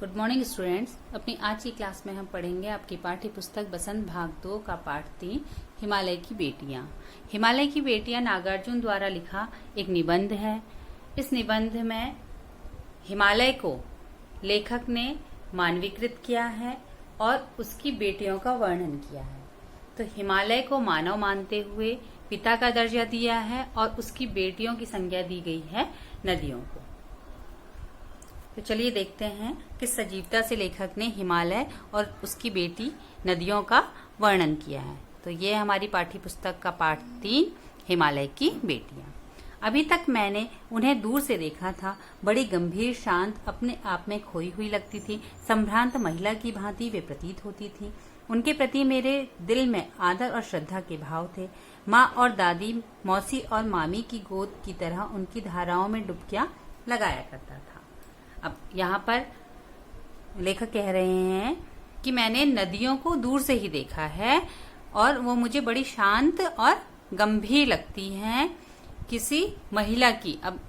Good morning students. अपनी आज की क्लास में हम पढ़ेंगे आपकी पाठ्य पुस्तक बसंत भाग 2 का पाठ 3 हिमालय की बेटियां। हिमालय की बेटियां नागार्जुन द्वारा लिखा एक निबंध है। इस निबंध में हिमालय को लेखक ने मानवीकृत किया है और उसकी बेटियों का वर्णन किया है। तो हिमालय को मानव मानते हुए पिता का दर्जा दिया है और उसकी बेटियों की संज्ञा दी गई है नदियों को। तो चलिए देखते हैं किस सजीवता से लेखक ने हिमालय और उसकी बेटी नदियों का वर्णन किया है। तो ये हमारी पाठ्य पुस्तक का पाठ 3 हिमालय की बेटियां। अभी तक मैंने उन्हें दूर से देखा था। बड़ी गंभीर, शांत, अपने आप में खोई हुई लगती थी। संभ्रांत महिला की भांति वे प्रतीत होती थी। उनके प्रति मेरे दिल में आदर और श्रद्धा के भाव थे। माँ और दादी, मौसी और मामी की गोद की तरह उनकी धाराओं में डुबकियां लगाया करता था। अब यहाँ पर लेखक कह रहे हैं कि मैंने नदियों को दूर से ही देखा है और वो मुझे बड़ी शांत और गंभीर लगती हैं किसी महिला की। अब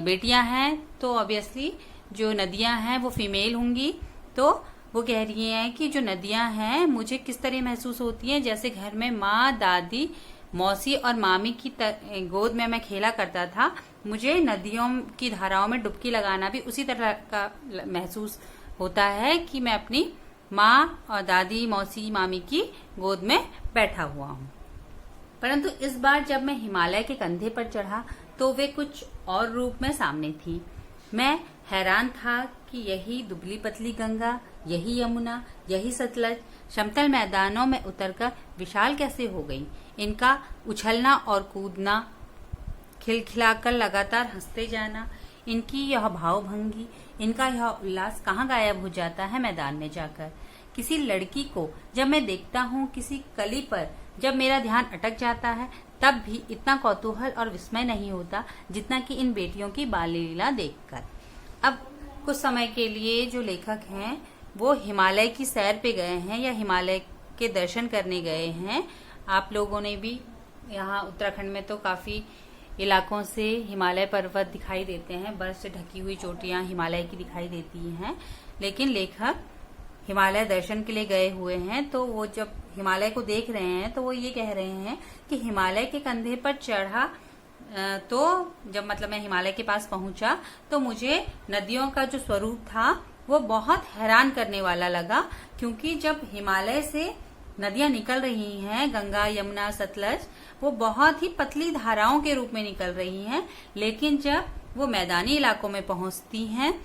बेटियां हैं तो ऑब्वियसली जो नदियां हैं वो फीमेल होंगी। तो वो कह रही हैं कि जो नदियां हैं मुझे किस तरह महसूस होती हैं, जैसे घर में माँ, दादी, मौसी और मामी की गोद में मैं खेला करता था। मुझे नदियों की धाराओं में डुबकी लगाना भी उसी तरह का महसूस होता है कि मैं अपनी माँ और दादी, मौसी, मामी की गोद में बैठा हुआ हूँ। परंतु इस बार जब मैं हिमालय के कंधे पर चढ़ा तो वे कुछ और रूप में सामने थी। मैं हैरान था कि यही दुबली पतली गंगा, यही यमुना, यही सतलज समतल मैदानों में उतरकर विशाल कैसे हो गई। इनका उछलना और कूदना, खिलखिलाकर लगातार हंसते जाना, इनकी यह भावभंगी, इनका यह उल्लास कहाँ गायब हो जाता है मैदान में जाकर। किसी लड़की को जब मैं देखता हूँ, किसी कली पर जब मेरा ध्यान अटक जाता है, तब भी इतना कौतूहल और विस्मय नहीं होता जितना कि इन बेटियों की बाल लीला देखकर। अब कुछ समय के लिए जो लेखक हैं वो हिमालय की सैर पे गए हैं या हिमालय के दर्शन करने गए हैं। आप लोगों ने भी यहाँ उत्तराखंड में तो काफी इलाकों से हिमालय पर्वत दिखाई देते हैं, बर्फ से ढकी हुई चोटियां हिमालय की दिखाई देती हैं। लेकिन लेखक हिमालय दर्शन के लिए गए हुए हैं, तो वो जब हिमालय को देख रहे हैं तो वो ये कह रहे हैं कि हिमालय के कंधे पर चढ़ा तो जब मैं हिमालय के पास पहुंचा तो मुझे नदियों का जो स्वरूप था वो बहुत हैरान करने वाला लगा। क्योंकि जब हिमालय से नदियां निकल रही हैं, गंगा, यमुना, सतलज, वो बहुत ही पतली धाराओं के रूप में निकल रही हैं। लेकिन जब वो मैदानी इलाकों में पहुंचती हैं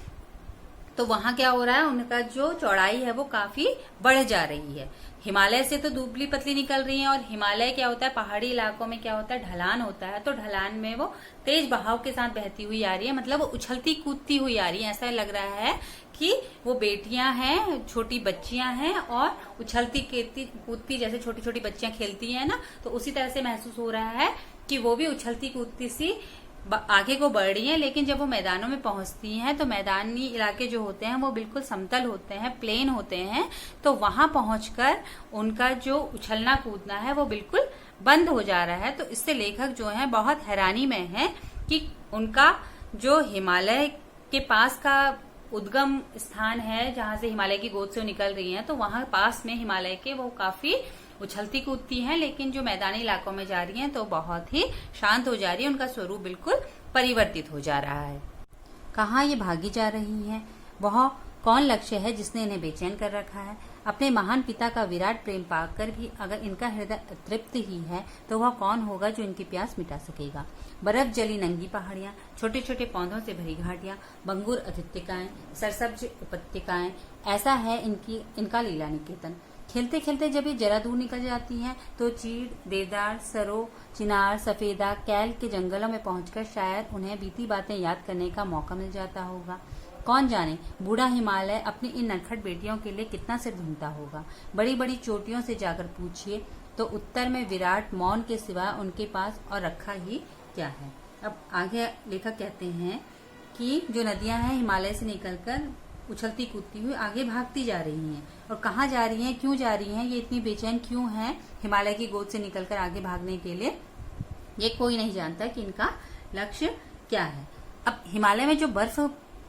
तो वहां क्या हो रहा है, उनका जो चौड़ाई है वो काफी बढ़ जा रही है। हिमालय से तो दुबली पतली निकल रही है और हिमालय क्या होता है, पहाड़ी इलाकों में क्या होता है, ढलान होता है। तो ढलान में वो तेज बहाव के साथ बहती हुई आ रही है, मतलब वो उछलती कूदती हुई आ रही है। ऐसा लग रहा है कि वो बेटियां हैं, छोटी बच्चियां हैं और उछलती कूदती जैसे छोटी छोटी बच्चियां खेलती हैं ना, तो उसी तरह से महसूस हो रहा है कि वो भी उछलती कूदती सी आगे को बढ़ रही है। लेकिन जब वो मैदानों में पहुंचती हैं तो मैदानी इलाके जो होते हैं वो बिल्कुल समतल होते हैं, प्लेन होते हैं। तो वहां पहुंचकर उनका जो उछलना कूदना है वो बिल्कुल बंद हो जा रहा है। तो इससे लेखक जो है बहुत हैरानी में है कि उनका जो हिमालय के पास का उद्गम स्थान है, जहां से हिमालय की गोद से वो निकल रही हैं, तो वहां पास में हिमालय के वो काफी उछलती कूदती हैं। लेकिन जो मैदानी इलाकों में जा रही हैं तो बहुत ही शांत हो जा रही है, उनका स्वरूप बिल्कुल परिवर्तित हो जा रहा है। कहाँ ये भागी जा रही हैं? वह कौन लक्ष्य है जिसने इन्हें बेचैन कर रखा है? अपने महान पिता का विराट प्रेम पाकर भी अगर इनका हृदय अतृप्त ही है तो वह कौन होगा जो इनकी प्यास मिटा सकेगा? बर्फ जली नंगी पहाड़ियां, छोटे छोटे पौधों से भरी घाटियां, बंगुर अधित्यकाएं, सरसब्ज उपत्यकाएं, ऐसा है इनका लीला निकेतन। खेलते खेलते जब ये जरा दूर निकल जाती हैं तो चीड़, देवदार, सरो, चिनार, सफेदा, कैल के जंगलों में पहुंचकर शायद उन्हें बीती बातें याद करने का मौका मिल जाता होगा। कौन जाने बूढ़ा हिमालय अपनी इन नटखट बेटियों के लिए कितना सिर ढूंढता होगा। बड़ी बड़ी चोटियों से जाकर पूछिए तो उत्तर में विराट मौन के सिवा उनके पास और रखा ही क्या है। अब आगे लेखक कहते हैं कि जो नदियां हैं हिमालय से निकलकर उछलती कूदती हुई आगे भागती जा रही हैं। और कहाँ जा रही हैं, क्यों जा रही हैं, ये इतनी बेचैन क्यों हैं हिमालय की गोद से निकलकर आगे भागने के लिए, ये कोई नहीं जानता कि इनका लक्ष्य क्या है। अब हिमालय में जो बर्फ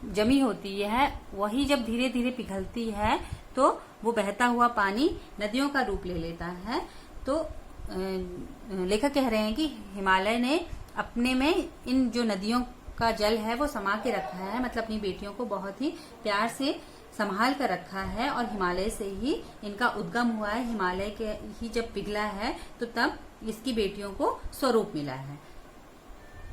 जमी होती है वही जब धीरे धीरे पिघलती है तो वो बहता हुआ पानी नदियों का रूप ले लेता है। तो लेखक कह रहे हैं कि हिमालय ने अपने में इन जो नदियों का जल है वो समा के रखा है, मतलब अपनी बेटियों को बहुत ही प्यार से संभाल कर रखा है और हिमालय से ही इनका उद्गम हुआ है। हिमालय के ही जब पिघला है तो तब इसकी बेटियों को स्वरूप मिला है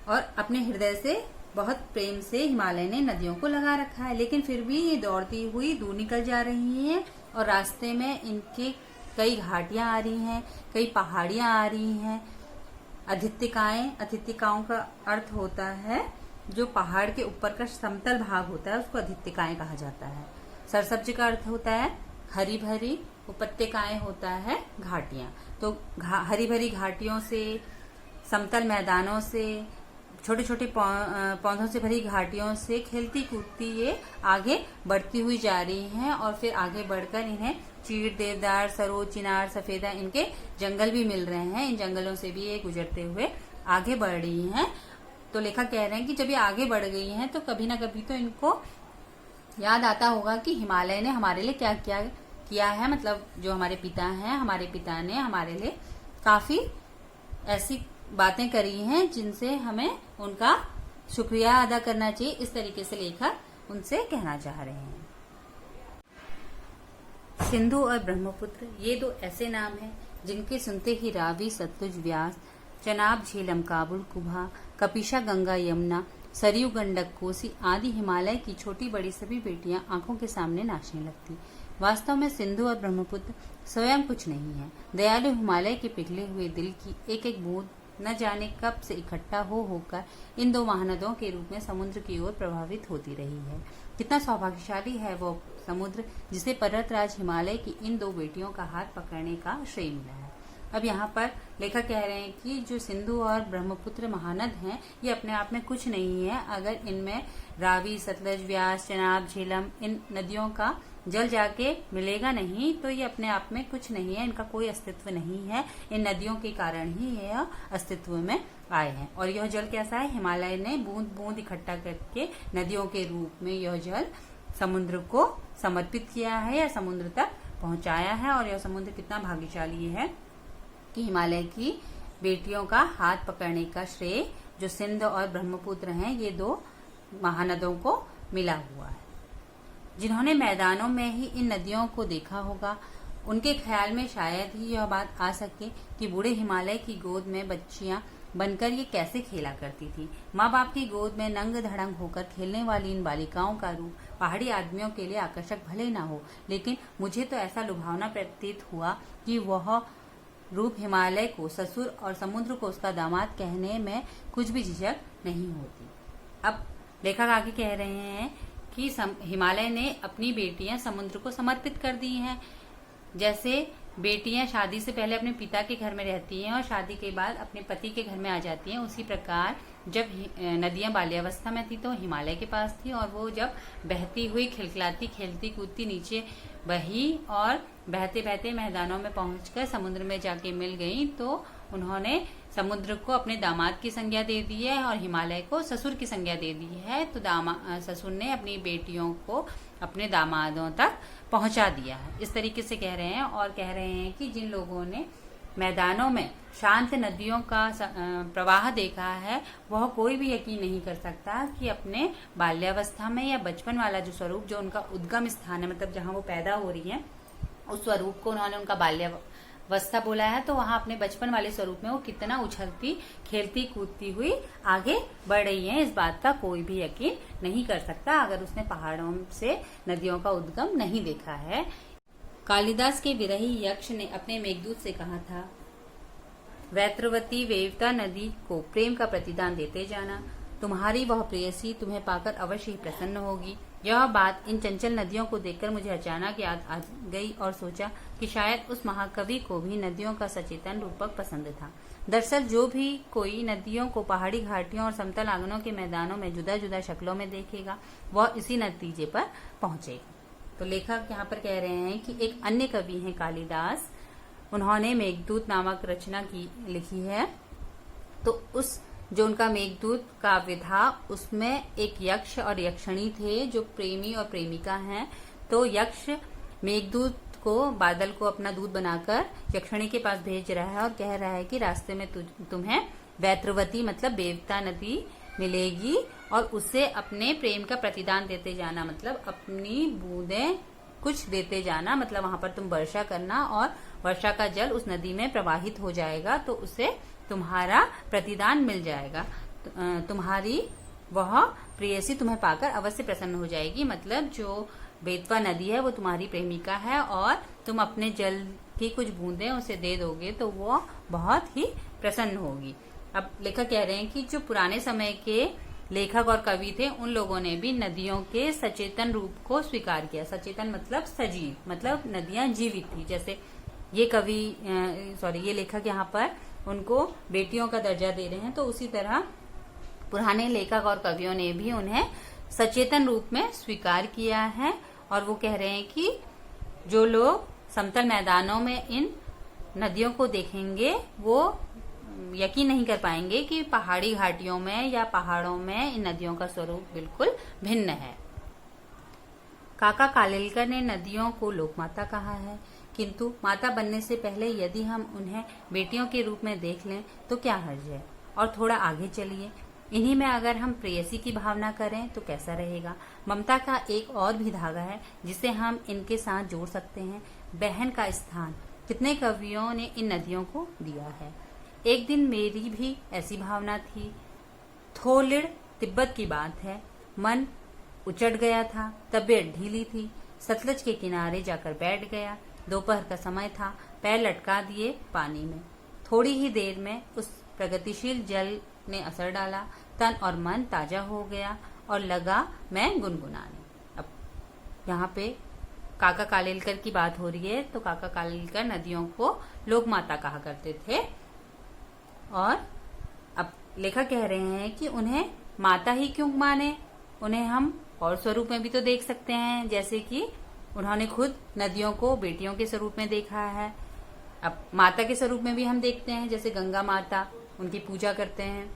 और अपने हृदय से बहुत प्रेम से हिमालय ने नदियों को लगा रखा है। लेकिन फिर भी ये दौड़ती हुई दूर निकल जा रही हैं और रास्ते में इनके कई घाटियां आ रही हैं, कई पहाड़ियां आ रही हैं। अधित्तिकाओं का अर्थ होता है जो पहाड़ के ऊपर का समतल भाग होता है उसको अधित्तिकाएं कहा जाता है। सरसब्ज का अर्थ होता है हरी भरी, उपत्यकाएं होता है घाटियां। तो हरी भरी घाटियों से, समतल मैदानों से, छोटे छोटे पौधों से भरी घाटियों से खेलती कूदती ये आगे बढ़ती हुई जा रही हैं और फिर आगे बढ़कर इन्हें चीड़, देवदार, सरोज, चिनार, सफेदा इनके जंगल भी मिल रहे हैं। इन जंगलों से भी ये गुजरते हुए आगे बढ़ रही हैं। तो लेखक कह रहे हैं कि जब ये आगे बढ़ गई हैं तो कभी ना कभी तो इनको याद आता होगा कि हिमालय ने हमारे लिए क्या क्या किया है। मतलब जो हमारे पिता हैं, हमारे पिता ने हमारे लिए काफी ऐसी बातें करी हैं जिनसे हमें उनका शुक्रिया अदा करना चाहिए। इस तरीके से लेखक उनसे कहना चाह रहे हैं। सिंधु और ब्रह्मपुत्र ये दो ऐसे नाम हैं जिनके सुनते ही रावी, सतलुज, व्यास, चनाब, झेलम, काबुल, कुभा, कपिशा, गंगा, यमुना, सरयू, गंडक, कोसी आदि हिमालय की छोटी बड़ी सभी बेटियां आंखों के सामने नाचने लगती। वास्तव में सिंधु और ब्रह्मपुत्र स्वयं कुछ नहीं है। दयालु हिमालय के पिघले हुए दिल की एक एक बूंद न जाने कब से इकट्ठा हो होकर इन दो महानदों के रूप में समुद्र की ओर प्रभावित होती रही है। कितना सौभाग्यशाली है वो समुद्र जिसे पर्वतराज हिमालय की इन दो बेटियों का हाथ पकड़ने का श्रेय मिला है। अब यहाँ पर लेखक कह रहे हैं कि जो सिंधु और ब्रह्मपुत्र महानद हैं ये अपने आप में कुछ नहीं है। अगर इनमें रावी, सतलज, व्यास, चनाब, झेलम इन नदियों का जल जाके मिलेगा नहीं तो ये अपने आप में कुछ नहीं है, इनका कोई अस्तित्व नहीं है। इन नदियों के कारण ही यह अस्तित्व में आए हैं। और यह जल कैसा है? हिमालय ने बूंद बूंद इकट्ठा करके नदियों के रूप में यह जल समुद्र को समर्पित किया है या समुद्र तक पहुंचाया है। और यह समुद्र कितना भाग्यशाली है कि हिमालय की बेटियों का हाथ पकड़ने का श्रेय जो सिंध और ब्रह्मपुत्र हैं ये दो महानदों को मिला हुआ है। जिन्होंने मैदानों में ही इन नदियों को देखा होगा उनके ख्याल में शायद ही यह बात आ सके कि बूढ़े हिमालय की गोद में बच्चियां बनकर ये कैसे खेला करती थी। माँ बाप की गोद में नंग धड़ंग होकर खेलने वाली इन बालिकाओं का रूप पहाड़ी आदमियों के लिए आकर्षक भले न हो, लेकिन मुझे तो ऐसा लुभावना प्रतीत हुआ कि वह रूप हिमालय को ससुर और समुद्र को उसका दामाद कहने में कुछ भी झिझक नहीं होती। अब लेखक आगे कह रहे हैं कि हिमालय ने अपनी बेटियां समुद्र को समर्पित कर दी हैं। जैसे बेटियां शादी से पहले अपने पिता के घर में रहती हैं और शादी के बाद अपने पति के घर में आ जाती हैं, उसी प्रकार जब नदियां बाल्यावस्था में थी तो हिमालय के पास थी और वो जब बहती हुई खिलखिलाती खेलती कूदती नीचे बही और बहते बहते मैदानों में पहुंचकर समुद्र में जाके मिल गई तो उन्होंने समुद्र को अपने दामाद की संज्ञा दे दी है और हिमालय को ससुर की संज्ञा दे दी है। तो ससुर ने अपनी बेटियों को अपने दामादों तक पहुंचा दिया है। इस तरीके से कह रहे हैं और कह रहे हैं कि जिन लोगों ने मैदानों में शांत नदियों का प्रवाह देखा है वह कोई भी यकीन नहीं कर सकता कि अपने बाल्यावस्था में या बचपन वाला जो स्वरूप जो उनका उद्गम स्थान है, मतलब जहाँ वो पैदा हो रही है, उस स्वरूप को उन्होंने उनका बाल्यावस्था बोला है। तो वहां अपने बचपन वाले स्वरूप में वो कितना उछलती खेलती कूदती हुई आगे बढ़ रही है, इस बात का कोई भी यकीन नहीं कर सकता अगर उसने पहाड़ों से नदियों का उद्गम नहीं देखा है। कालिदास के विरही यक्ष ने अपने मेघदूत से कहा था, वैत्रवती वेवता नदी को प्रेम का प्रतिदान देते जाना, तुम्हारी वह प्रेयसी तुम्हें पाकर अवश्य ही प्रसन्न होगी। यह बात इन चंचल नदियों को देखकर मुझे अचानक याद आ गई और सोचा कि शायद उस महाकवि को भी नदियों का सचेतन रूपक पसंद था। दरअसल जो भी कोई नदियों को पहाड़ी घाटियों और समतल आंगनों के मैदानों में जुदा जुदा शक्लों में देखेगा वह इसी नतीजे पर पहुंचेगा। तो लेखक यहाँ पर कह रहे हैं कि एक अन्य कवि हैं कालिदास, उन्होंने मेघदूत नामक रचना लिखी है। तो उस जो उनका मेघदूत काव्य था उसमें एक यक्ष और यक्षिणी थे जो प्रेमी और प्रेमिका हैं। तो यक्ष मेघदूत को, बादल को अपना दूत बनाकर यक्षिणी के पास भेज रहा है और कह रहा है कि रास्ते में तुम्हें वैत्रवती मतलब बेवता नदी मिलेगी और उसे अपने प्रेम का प्रतिदान देते जाना, मतलब अपनी बूंदें कुछ देते जाना, मतलब वहां पर तुम वर्षा करना और वर्षा का जल उस नदी में प्रवाहित हो जाएगा तो उसे तुम्हारा प्रतिदान मिल जाएगा। तुम्हारी वह प्रेयसी तुम्हें पाकर अवश्य प्रसन्न हो जाएगी, मतलब जो बेतवा नदी है वो तुम्हारी प्रेमिका है और तुम अपने जल की कुछ बूंदें उसे दे दोगे तो वो बहुत ही प्रसन्न होगी। अब लेखक कह रहे हैं कि जो पुराने समय के लेखक और कवि थे उन लोगों ने भी नदियों के सचेतन रूप को स्वीकार किया। सचेतन मतलब सजीव, मतलब नदियां जीवित थी। जैसे ये ये लेखक यहाँ पर उनको बेटियों का दर्जा दे रहे हैं, तो उसी तरह पुराने लेखक और कवियों ने भी उन्हें सचेतन रूप में स्वीकार किया है। और वो कह रहे हैं कि जो लोग समतल मैदानों में इन नदियों को देखेंगे वो यकीन नहीं कर पाएंगे कि पहाड़ी घाटियों में या पहाड़ों में इन नदियों का स्वरूप बिल्कुल भिन्न है। काका कालेलकर ने नदियों को लोकमाता कहा है, किंतु माता बनने से पहले यदि हम उन्हें बेटियों के रूप में देख लें तो क्या हर्ज है। और थोड़ा आगे चलिए, इन्हीं में अगर हम प्रेयसी की भावना करें तो कैसा रहेगा। ममता का एक और भी धागा है जिसे हम इनके साथ जोड़ सकते हैं, बहन का स्थान। कितने कवियों ने इन नदियों को दिया है। एक दिन मेरी भी ऐसी भावना थी। थोलिड़ तिब्बत की बात है, मन उचट गया था, तबीयत ढीली थी, सतलज के किनारे जाकर बैठ गया। दोपहर का समय था, पैर लटका दिए पानी में। थोड़ी ही देर में उस प्रगतिशील जल ने असर डाला, तन और मन ताजा हो गया और लगा मैं गुनगुनाने। अब यहाँ पे काका कालेलकर की बात हो रही है, तो काका कालेलकर नदियों को लोकमाता कहा करते थे। और अब लेखक कह रहे हैं कि उन्हें माता ही क्यों माने, उन्हें हम और स्वरूप में भी तो देख सकते हैं, जैसे कि उन्होंने खुद नदियों को बेटियों के स्वरूप में देखा है। अब माता के स्वरूप में भी हम देखते हैं, जैसे गंगा माता, उनकी पूजा करते हैं।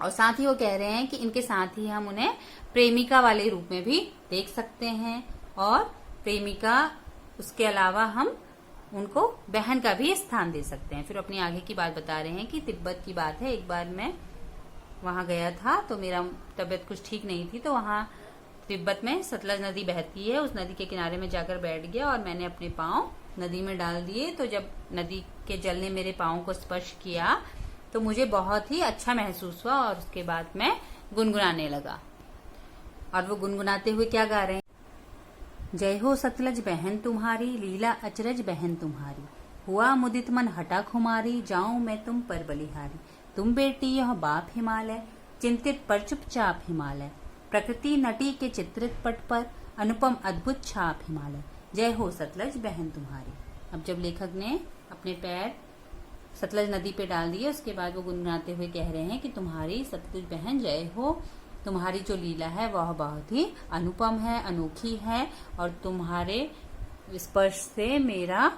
और साथ ही वो कह रहे हैं कि इनके साथ ही हम उन्हें प्रेमिका वाले रूप में भी देख सकते हैं और प्रेमिका उसके अलावा हम उनको बहन का भी स्थान दे सकते हैं। फिर अपनी आगे की बात बता रहे हैं कि तिब्बत की बात है। एक बार मैं वहां गया था तो मेरा तबीयत कुछ ठीक नहीं थी, तो वहां तिब्बत में सतलज नदी बहती है, उस नदी के किनारे में जाकर बैठ गया और मैंने अपने पाँव नदी में डाल दिए। तो जब नदी के जल ने मेरे पाँव को स्पर्श किया तो मुझे बहुत ही अच्छा महसूस हुआ और उसके बाद मैं गुनगुनाने लगा। और वो गुनगुनाते हुए क्या गा रहे हैं, जय हो सतलज बहन तुम्हारी, लीला अचरज बहन तुम्हारी, हुआ मुदित मन हटा खुमारी, जाऊं मैं तुम पर बलिहारी। तुम बेटी यह बाप हिमालय, चिंतित पर चुपचाप हिमालय, प्रकृति नटी के चित्रित पट पर, अनुपम अद्भुत छाप हिमालय, जय हो सतलज बहन तुम्हारी। अब जब लेखक ने अपने पैर सतलज नदी पे डाल दिए, उसके बाद वो गुनगुनाते हुए कह रहे हैं कि तुम्हारी सतलज बहन जय हो, तुम्हारी जो लीला है वह बहुत ही अनुपम है, अनोखी है और तुम्हारे स्पर्श से मेरा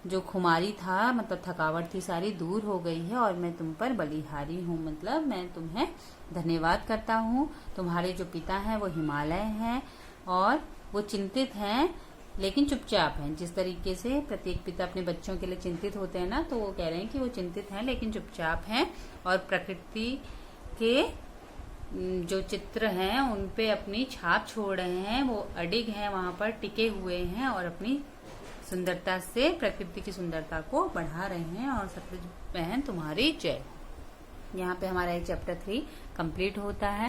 जो खुमारी था, मतलब थकावट थी, सारी दूर हो गई है और मैं तुम पर बलिहारी हूँ, मतलब मैं तुम्हें धन्यवाद करता हूँ। तुम्हारे जो पिता हैं वो हिमालय हैं और वो चिंतित हैं लेकिन चुपचाप हैं। जिस तरीके से प्रत्येक पिता अपने बच्चों के लिए चिंतित होते हैं ना, तो वो कह रहे हैं कि वो चिंतित हैं लेकिन चुपचाप हैं और प्रकृति के जो चित्र हैं उन पे अपनी छाप छोड़ रहे हैं, वो अडिग हैं, वहां पर टिके हुए हैं और अपनी सुंदरता से प्रकृति की सुंदरता को बढ़ा रहे हैं। और सतलज बहन तुम्हारी जय। यहाँ पे हमारा ये चैप्टर 3 कंप्लीट होता है।